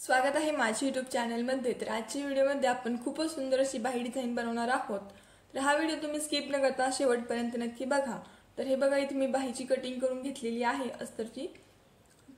स्वागत आहे माझ्या YouTube चॅनलमध्ये। तर आजच्या व्हिडिओमध्ये आपण खूपच सुंदर अशी बाही डिझाइन बनवणार आहोत। तर हा व्हिडिओ तुम्ही स्किप न करता शेवटपर्यंत नक्की बघा। तर हे बघा, इथे मी बाहीची कटिंग करून घेतलेली आहे अस्तरची।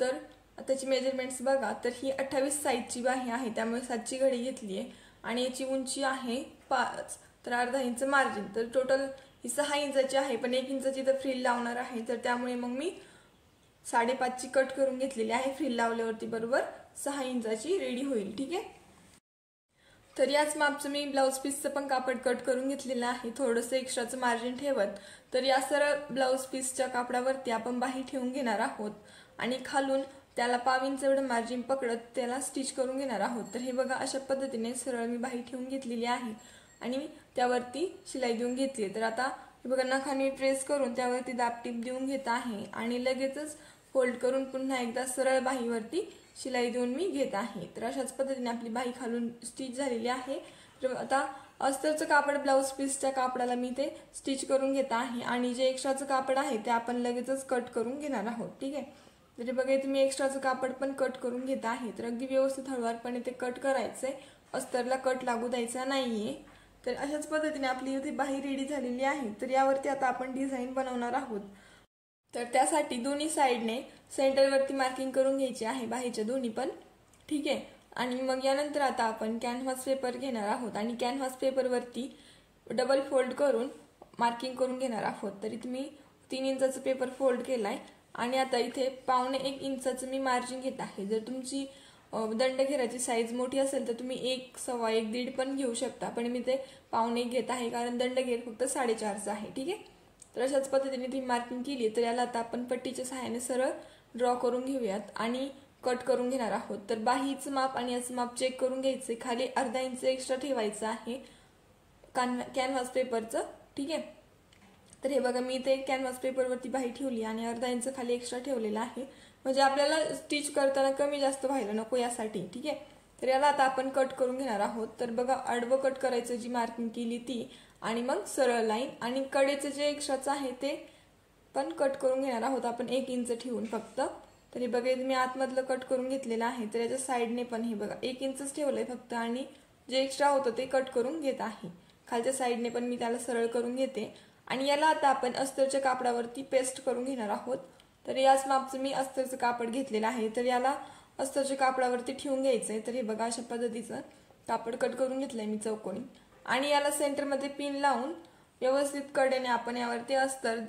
तर त्याची मेजरमेंट्स बघा। तर ही 28 साइजची बाही आहे, त्यामुळे 7ची घडी घेतली आहे आणि याची उंची आहे 5, तर अर्धा इंच मार्जिन। तर टोटल ही 6 इंचाची आहे, पण 1 इंचाची तर फ्रिल लावणार आहे, तर त्यामुळे मग मी 5.5ची कट करून घेतलेली आहे। फ्रिल लावल्यावरती बरोबर 6 इंचाची रेडी होईल। ठीक आहे। तर याच मापचं मी ब्लाउज पीसचं पण कापड कट करून घेतलेलं आहे, थोडंसं एक्स्ट्राचं मार्जिन ठेवत। तर या सरळ ब्लाउज पीसच्या कापडावरती आपण बाही ठेवून घेणार आहोत आणि खालून त्याला 1/2 इंच एवढं मार्जिन पकडत त्याला स्टिच करून घेणार आहोत। तर हे बघा, अशा पद्धतीने सरळ मी बाही ठेवून घेतलेली आहे आणि त्यावरती शिलाई देऊन घेतली। तर आता हे बघा, नखाने प्रेस करून त्यावरती दाबटीप देऊन घेत आहे आणि लगेचच फोल्ड करून पुन्हा एकदा सरळ बाहीवरती शिलाई देऊन मी घेत आहे। तर अशाच पद्धतीने आपली बाही खालून स्टिच झालेली आहे। तर आता अस्तरचं कापड ब्लाउज पीसच्या कापडाला मी ते स्टिच करून घेत आहे आणि जे एक्स्ट्राचं कापड आहे ते आपण लगेचच कट करून घेणार आहोत। ठीक आहे। तर बघा, इथे मी एक्स्ट्राचं कापड पण कट करून घेत आहे। तर अगदी व्यवस्थित हळूवारपणे ते कट करायचंय, अस्तरला कट लागू द्यायचा नाहीये। तर अशाच पद्धतीने आपली इथे बाही रेडी झालेली आहे। तर यावरती आता आपण डिझाइन बनवणार आहोत। तर त्यासाठी दोन्ही साइडने सेंटरवरती मार्किंग करून घ्यायची आहे, बाहीच्या दोन्ही पण। ठीक आहे। आणि मग यानंतर आता आपण कॅनव्हास पेपर घेणार आहोत आणि कॅनव्हास पेपरवरती डबल फोल्ड करून मार्किंग करून घेणार आहोत। तर इथे मी 3 इंचाचा पेपर फोल्ड केलाय आणि आता इथे 1.25 इंचाचं मी मार्जिन घेत आहे। जर तुमची दंडघेराची साईज मोठी असेल तर तुम्ही 1, 1.25, 1.5 पण घेऊ शकता, पण मी ते 1.25 घेत आहे कारण दंडघेर फक्त 4.5चा आहे। ठीक आहे। तर अशाच पद्धतीने ती मार्किंग केली। तर याला आता आपण पट्टीच्या सहाय्याने सरळ ड्रॉ करून घेऊयात आणि कट करून घेणार आहोत। तर बाहीचं माप आणि याचं माप चेक करून घ्यायचे, खाली अर्धा इंच एक्स्ट्रा ठेवायचं आहे कॅनव्हास पेपरचं। ठीक आहे। तर हे बघा, मी इथे कॅनव्हास पेपरवरती बाही ठेवली आणि अर्धा इंच खाली एक्स्ट्रा ठेवलेला आहे, म्हणजे आपल्याला स्टिच करताना कमी जास्त व्हायला नको यासाठी। ठीक आहे। तर याला आता आपण कट करून घेणार आहोत। तर बघा, आडवं कट करायचं, जी मार्किंग केली ती, आणि मग सरळ लाईन आणि कडेचं जे एक्स्ट्राचं आहे ते पण कट करून घेणार आहोत आपण 1 इंच ठेवून फक्त। तर हे बघा, मी आतमधलं कट करून घेतलेलं आहे। तर याच्या साईडने पण हे बघा 1 इंचच ठेवलंय फक्त आणि जे एक्स्ट्रा होतं ते कट करून घेत आहे। खालच्या साईडने पण मी त्याला सरळ करून घेते आणि याला आता आपण अस्तरच्या कापडावरती पेस्ट करून घेणार आहोत। तर याच मापचं मी अस्तरचं कापड घेतलेलं आहे। तर याला अस्तरच्या कापडावरती ठेवून घ्यायचंय। तर हे बघा, अशा पद्धतीचं कापड कट करून घेतलंय मी चौकोनी आणि याला सेंटरमध्ये पिन लावून व्यवस्थित कडेने आपण यावरती अस्तर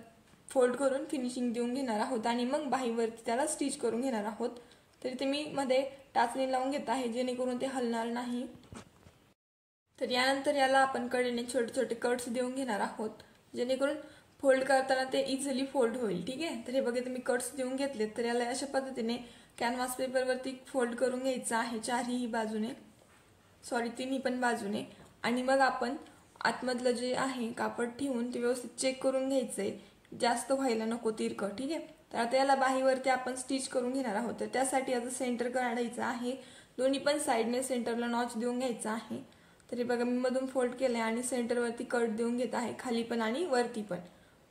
फोल्ड करून फिनिशिंग देऊन घेणार आहोत आणि मग बाहीवरती त्याला स्टिच करून घेणार आहोत। तर इथे मी मध्ये टाचणी लावून घेत आहे, जेणेकरून ते हलणार नाही। तर यानंतर याला आपण कडेने छोटे छोटे कट्स देऊन घेणार आहोत, जेणेकरून फोल्ड करताना ते इझिली फोल्ड होईल। ठीक आहे। तर हे बघा, मी कट्स देऊन घेतलेत। तर याला अशा पद्धतीने कॅनव्हास पेपरवरती फोल्ड करून घ्यायचं आहे चारही बाजूने, तिन्ही पण बाजूने, आणि मग आपण आतमधलं जे आहे कापड ठेवून ते व्यवस्थित चेक करून घ्यायचंय, जास्त व्हायला नको तिरकं। ठीक आहे। तर आता याला बाहीवरती आपण स्टिच करून घेणार आहोत। तर त्यासाठी आता सेंटर काढायचं आहे, दोन्ही पण साईडने सेंटरला नॉच देऊन घ्यायचं आहे। तर हे बघा, मी मधून फोल्ड केलंय आणि सेंटरवरती कट देऊन घेत आहे, खाली पण आणि वरती पण।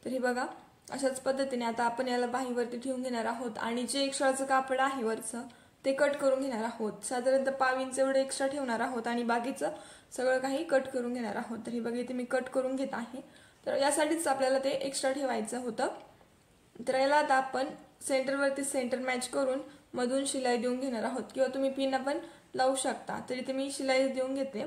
तर हे बघा, अशाच पद्धतीने आता आपण याला बाहीवरती ठेवून घेणार आहोत आणि जे एक्स्ट्राचं कापड आहे वरचं ते कट करून घेणार आहोत। साधारणतः 1/2 इंच एवढं एक्स्ट्रा ठेवणार आहोत आणि बाकीचं सगळं काही कट करून घेणार आहोत। तर हे बघा, इथे मी कट करून घेत आहे। तर यासाठीच आपल्याला ते एक्स्ट्रा ठेवायचं होतं। तर याला आता आपण सेंटरवरती सेंटर मॅच करून मधून शिलाई देऊन घेणार आहोत, किंवा तुम्ही पिन पण लावू शकता। तर इथे मी शिलाई देऊन घेते,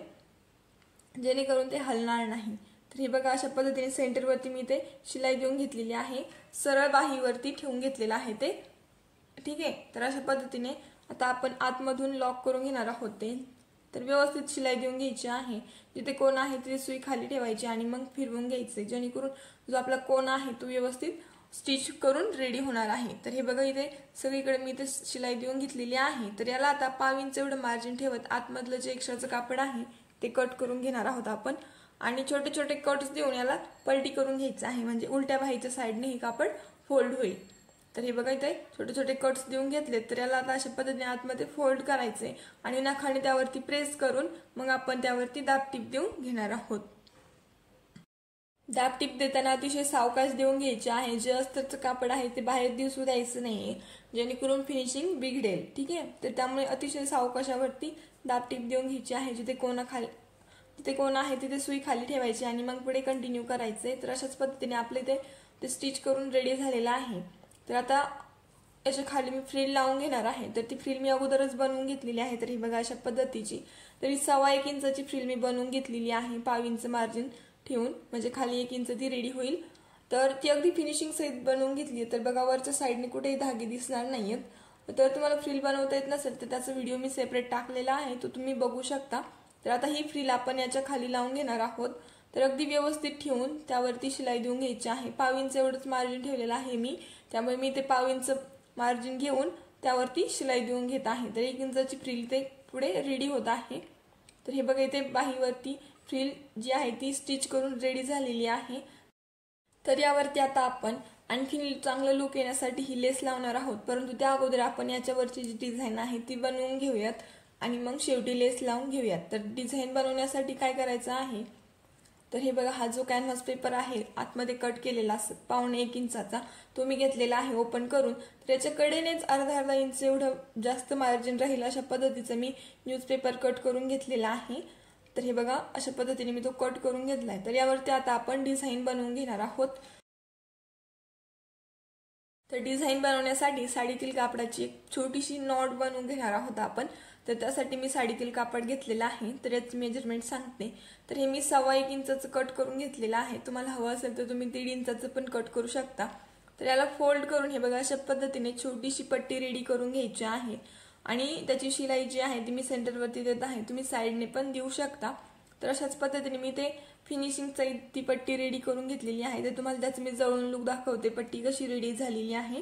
जेणेकरून ते हलणार नाही। तर हे बघा, अशा पद्धतीने सेंटरवरती मी ते शिलाई देऊन घेतलेली आहे, सरळ बाहीवरती ठेवून घेतलेलं आहे ते। ठीक आहे। तर अशा पद्धतीने आता आपण आतमधून लॉक करून घेणार आहोत ते। तर व्यवस्थित शिलाई देऊन घ्यायची आहे, जिथे कोण आहे तिथे सुई खाली ठेवायची आणि मग फिरवून घ्यायचे, जेणेकरून जो आपला कोण आहे तो व्यवस्थित स्टिच करून रेडी होणार आहे। तर हे बघा, इथे सगळीकडे मी इथे शिलाई देऊन घेतलेली आहे। तर याला आता 1/2 इंच एवढं मार्जिन ठेवत आतमधलं जे एक्स्ट्राचं कापड आहे ते कट करून घेणार आहोत आपण आणि छोटे छोटे कट्स देऊन याला पलटी करून घ्यायचं आहे, म्हणजे उलट्या बाहीच्या साईडने हे कापड फोल्ड होईल। तर हे बघा, इथे छोटे छोटे कट्स देऊन घेतलेत। तर याला आता अशा पद्धतीने आतमध्ये फोल्ड करायचे आणि नखाने त्यावरती प्रेस करून मग आपण त्यावरती दाबटीप देऊन घेणार आहोत। दाब टीप देताना अतिशय सावकाश देऊन घ्यायचे आहे. जे अस्तरचं कापड आहे ते बाहेर दिसू द्यायचं नाहीये, जेणेकरून फिनिशिंग बिघडेल. ठीक आहे, तर त्यामुळे अतिशय सावकाशावरती दाब टीप देऊन घ्यायची आहे. जिथे कोण आहे तिथे सुई खाली ठेवायची आणि मग पुढे कंटिन्यू करायचे. तर अशाच पद्धतीने आपले ते स्टिच करून रेडी झालेलं आहे. तर आता याच्या खाली मी फ्रिल लावून घेणार आहे. तर ती फ्रिल मी अगोदरच बनवून घेतलेली आहे. तर ही बघा अशा पद्धतीची. तर ही 1.25 इंचाची फ्रिल मी बनवून घेतलेली आहे, 1/2 इंच मार्जिन ठेवून, म्हणजे खाली 1 इंच ती रेडी होईल. तर ती अगदी फिनिशिंग सहित बनवून घेतली. तर बघा वरच्या साईडने कुठेही धागे दिसणार नाहीयेत. तर तुम्हाला फ्रिल बनवता येत नसेल तर त्याचा व्हिडिओ मी सेपरेट टाकलेला आहे, तो तुम्ही बघू शकता. तर आता ही फ्रिल आपण याच्या खाली लावून घेणार आहोत. तर अगदी व्यवस्थित ठेवून त्यावरती शिलाई देऊन घ्यायची आहे. 1/2 इंच एवढंच मार्जिन ठेवलेलं आहे मी, त्यामुळे मी ते 1/2 इंच मार्जिन घेऊन त्यावरती शिलाई देऊन घेत आहे. तर 1 इंचाची फ्रिल ते पुढे रेडी होत आहे. तर हे बघा इथे बाहीवरती फ्रिल जी आहे ती स्टिच करून रेडी झालेली आहे. तर यावरती आता आपण आणखी चांगलं लुक येण्यासाठी ही लेस लावणार आहोत. परंतु त्या अगोदर आपण याच्यावरची जी डिझाईन आहे ती बनवून घेऊयात आणि मग शेवटी लेस लावून घेऊयात. तर डिझाईन बनवण्यासाठी काय करायचं आहे, तर हे बघा हा जो कॅनव्हास पेपर आहे आतमध्ये कट केलेला 1.25 इंचाचा, तो मी घेतलेला आहे ओपन करून. तर याच्या कडेनेच अर्धा इंच एवढं जास्त मार्जिन राहील अशा पद्धतीचं मी न्यूजपेपर कट करून घेतलेला आहे. तर हे बघा अशा पद्धतीने मी तो कट करून घेतलाय. तर यावरती आता आपण डिझाईन बनवून घेणार आहोत. तर डिझाईन बनवण्यासाठी साडीतील कापडाची एक छोटीशी नॉट बनवून घेणार आहोत आपण. तर त्यासाठी मी साडीतील कापड घेतलेलं आहे. तर याचं मेजरमेंट सांगते. तर हे मी 1.25 इंचाचं कट करून घेतलेलं आहे. तुम्हाला हवं असेल तर तुम्ही 1.5 इंचाचं पण कट करू शकता. तर याला फोल्ड करून हे बघा अशा पद्धतीने छोटीशी पट्टी रेडी करून घ्यायची आहे आणि त्याची शिलाई जी आहे ती मी सेंटरवरती देत आहे. तुम्ही साईडने पण देऊ शकता. तर अशाच पद्धतीने मी ते फिनिशिंगचा ती पट्टी रेडी करून घेतलेली आहे. तर तुम्हाला त्याचं मी जवळून लुक दाखवते पट्टी कशी रेडी झालेली आहे,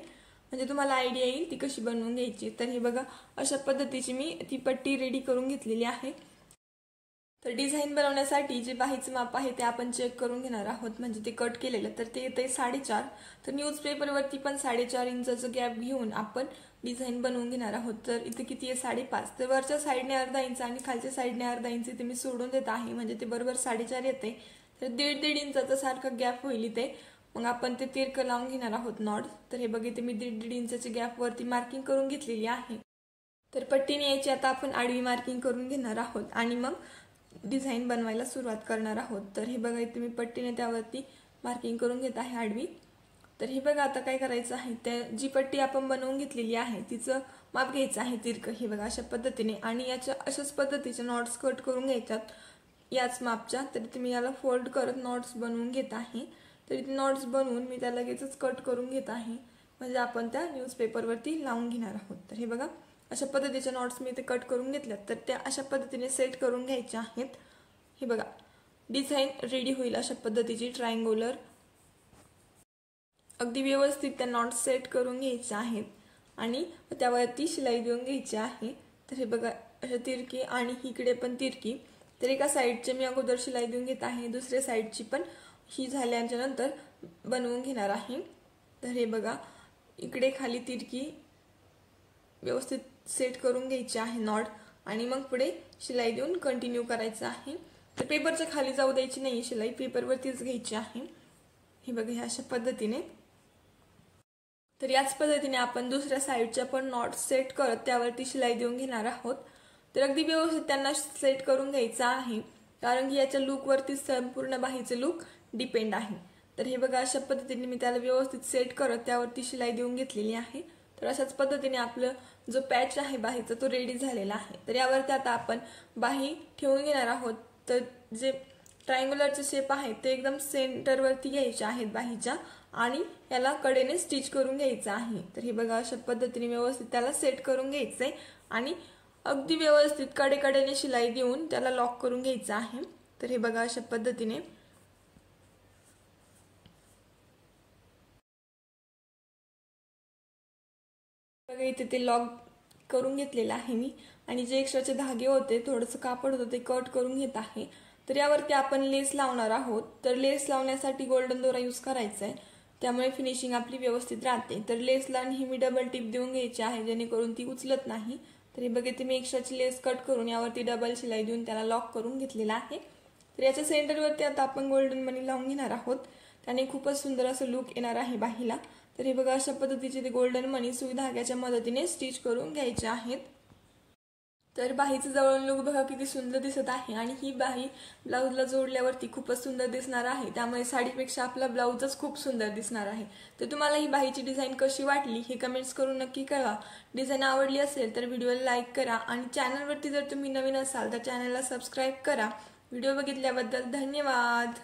म्हणजे तुम्हाला आयडिया येईल ती कशी बनवून घ्यायची. तर हे बघा अशा पद्धतीची मी ती पट्टी रेडी करून घेतलेली आहे. तर डिझाईन बनवण्यासाठी जे बाहीचं माप आहे ते आपण चेक करून घेणार आहोत, म्हणजे ते कट केलेलं. तर ते येते 4.5. तर न्यूजपेपरवरती पण 4.5 इंचाचं गॅप घेऊन आपण डिझाईन बनवून घेणार आहोत. तर इथे किती आहे 5.5. तर वरच्या साईडने अर्धा इंच आणि खालच्या साईडने अर्धा इंच इथे मी सोडून देत आहे, म्हणजे ते बरोबर 4.5 येते. तर 1.5 इंचाचा सारखा गॅप होईल इथे. मग आपण ते तिरकं लावून घेणार आहोत नॉट. तर हे बघ इथे मी 1.5 इंचाच्या गॅपवरती मार्किंग करून घेतलेली आहे. तर पट्टीने याची आता आपण आडवी मार्किंग करून घेणार आहोत आणि मग डिझाईन बनवायला सुरुवात करणार आहोत. तर हे बघा इथे मी पट्टीने त्यावरती मार्किंग करून घेत आहे आडवी. तर हे बघा आता काय करायचं आहे, त्या जी पट्टी आपण बनवून घेतलेली आहे तिचं माप घ्यायचं आहे तिरकं. हे बघा अशा पद्धतीने आणि याच्या अशाच पद्धतीचे नॉट्स कट करून घ्यायच्यात याच मापच्या. तर इथे मी याला फोल्ड करत नॉट्स बनवून घेत आहे. तर इथे नॉट्स बनवून मी त्या लगेचच कट करून घेत आहे, म्हणजे आपण त्या न्यूजपेपरवरती लावून घेणार आहोत. तर हे बघा अशा पद्धतीच्या नॉट्स मी इथे कट करून घेतल्यात. तर त्या अशा पद्धतीने सेट करून घ्यायच्या आहेत. हे बघा डिझाईन रेडी होईल अशा पद्धतीची ट्रायंग्युलर. अगदी व्यवस्थित त्या नॉट्स सेट करून घ्यायच्या आहेत आणि त्यावरती शिलाई देऊन घ्यायची आहे. तर हे बघा अशा तिरकी आणि इकडे पण तिरकी. तर एका साईडचे मी अगोदर शिलाई देऊन घेत आहे, दुसऱ्या साईडची पण ही झाल्याच्या नंतर बनवून घेणार आहे. तर हे बघा इकडे खाली तिरकी व्यवस्थित सेट करून घ्यायची आहे नॉट आणि मग पुढे शिलाई देऊन कंटिन्यू करायचं आहे. तर पेपरच्या खाली जाऊ द्यायची नाही शिलाई, पेपरवरतीच घ्यायची आहे. हे बघा ह्या अशा पद्धतीने. तर याच पद्धतीने आपण दुसऱ्या साईडच्या पण नॉट सेट करत त्यावरती शिलाई देऊन घेणार आहोत. तर अगदी व्यवस्थित त्यांना सेट करून घ्यायचा आहे, कारण की याच्या लुकवरती संपूर्ण बाहीचं लुक डिपेंड आहे. तर हे बघा अशा पद्धतीने मी त्याला व्यवस्थित सेट करत त्यावरती शिलाई देऊन घेतलेली आहे. तर अशाच पद्धतीने आपलं जो पॅच आहे बाहीचा तो रेडी झालेला आहे. तर यावरती आता आपण बाही ठेवून घेणार आहोत. तर जे ट्रायंग्युलरचे शेप आहेत ते एकदम सेंटरवरती घ्यायचे आहेत बाहीच्या आणि याला कडेने स्टिच करून घ्यायचं आहे. तर हे बघा अशा पद्धतीने व्यवस्थित त्याला सेट करून घ्यायचंय आणि अगदी व्यवस्थित कडेकडेने शिलाई देऊन त्याला लॉक करून घ्यायचं आहे. तर हे बघा अशा पद्धतीने. बघा इथे ते लॉक करून घेतलेलं आहे मी आणि जे एक्स्ट्राचे धागे होते थोडंसं कापड होतं ते कट करून घेत आहे. तर यावरती आपण लेस लावणार आहोत. तर लेस लावण्यासाठी गोल्डन दोरा यूज करायचा आहे, त्यामुळे फिनिशिंग आपली व्यवस्थित राहते. तर लेसला ही मी डबल टिप देऊन घ्यायची आहे जेणेकरून ती उचलत नाही. तर हे बघा ते मी एक्स्ट्राची लेस कट करून यावरती डबल शिलाई देऊन त्याला लॉक करून घेतलेला आहे तर याच्या सेंटरवरती आता आपण गोल्डन मनी लावून घेणार आहोत. त्याने खूपच सुंदर असं लुक येणार आहे बाहीला. तर हे बघा, अशा पद्धतीचे ते गोल्डन मनी सुई धाग्याच्या मदतीने स्टिच करून घ्यायचे आहेत. तर बाहीचं जवळून लुक बघा किती सुंदर दिसत आहे आणि ही बाही ब्लाऊजला जोडल्यावरती खूपच सुंदर दिसणार आहे. त्यामुळे साडीपेक्षा आपला ब्लाऊजच खूप सुंदर दिसणार आहे. तर तुम्हाला ही बाहीची डिझाईन कशी वाटली हे कमेंट्स करून नक्की कळवा. डिझाईन आवडली असेल तर व्हिडिओला लाईक करा आणि चॅनलवरती जर तुम्ही नवीन असाल तर चॅनलला सबस्क्राईब करा. व्हिडिओ बघितल्याबद्दल धन्यवाद.